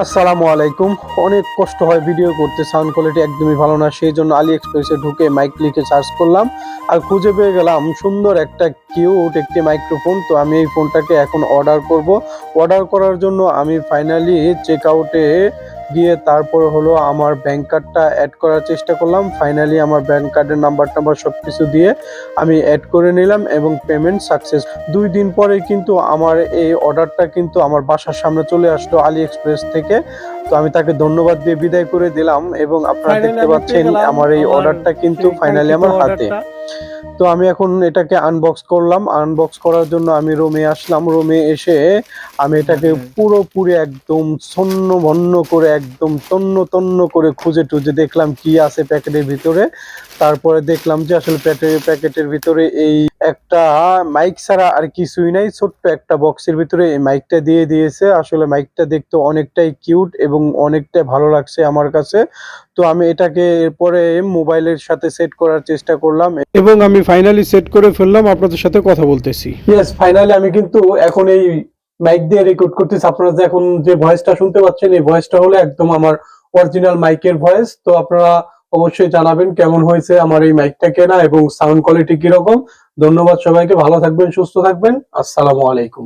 আসসালামু আলাইকুম। অনেক কষ্ট হয় ভিডিও করতে, সাউন্ড কোয়ালিটি একদমই ভালো না, সেই জন্য আলি এক্সপ্রেসে ঢুকে মাইক লিখে সার্চ করলাম আর খুঁজে পেয়ে গেলাম সুন্দর একটা কিউট একটি মাইক্রোফোন। তো আমি এই ফোনটাকে এখন অর্ডার করব। অর্ডার করার জন্য আমি ফাইনালি চেক আউটে গিয়ে তারপরে হলো আমার ব্যাংক কার্ডটা অ্যাড করার চেষ্টা করলাম। ফাইনালি আমার ব্যাংক কার্ডের নাম্বার সব কিছু দিয়ে আমি অ্যাড করে নিলাম এবং পেমেন্ট সাকসেস। 2 দিন পরে কিন্তু আমার এই অর্ডারটা কিন্তু আমার বাসার সামনে চলে আসলো আলি এক্সপ্রেস থেকে। তো আমি তাকে ধন্যবাদ দিয়ে বিদায় করে দিলাম এবং আপনারা দেখতে পাচ্ছেন আমার এই অর্ডারটা কিন্তু ফাইনালি আমার হাতে। তো আমি এখন এটাকে আনবক্স করলাম। আনবক্স করার জন্য আমি রুমে আসলাম। রুমে এসে আমি এটাকে পুরোপুরি একদম ছন্ন-ভন্ন করে একদম তন্ন-তন্ন করে খুঁজে টুজে দেখলাম কি আছে প্যাকেটের ভিতরে। তারপরে দেখলাম যে আসলে প্যাকেটের ভিতরে এই একটা মাইক ছাড়া আর কিছুই নাই। ছোট্ট একটা বক্সের ভিতরে এই মাইকটা দিয়ে দিয়েছে। আসলে মাইকটা দেখতে অনেকটাই কিউট এবং অনেকটাই ভালো লাগছে আমার কাছে। তো আমি এটাকে এরপরে মোবাইলের সাথে সেট করার চেষ্টা করলাম এবং আমি ফাইনালি সেট করে ফেললাম, আপনাদের সাথে কথা বলতেছি। ইয়েস, ফাইনালি আমি কিন্তু এখন এই মাইক দিয়ে রেকর্ড করতেছি। আপনারা যে এখন যে ভয়েসটা শুনতে পাচ্ছেন এই ভয়েসটা হলো একদম আমার অরিজিনাল মাইকের ভয়েস। তো আপনারা অবশ্যই জানাবেন কেমন হয়েছে আমার এই মাইকটা কেনা এবং সাউন্ড কোয়ালিটি কিরকম। ধন্যবাদ সবাইকে, ভালো থাকবেন, সুস্থ থাকবেন। আসসালামু আলাইকুম।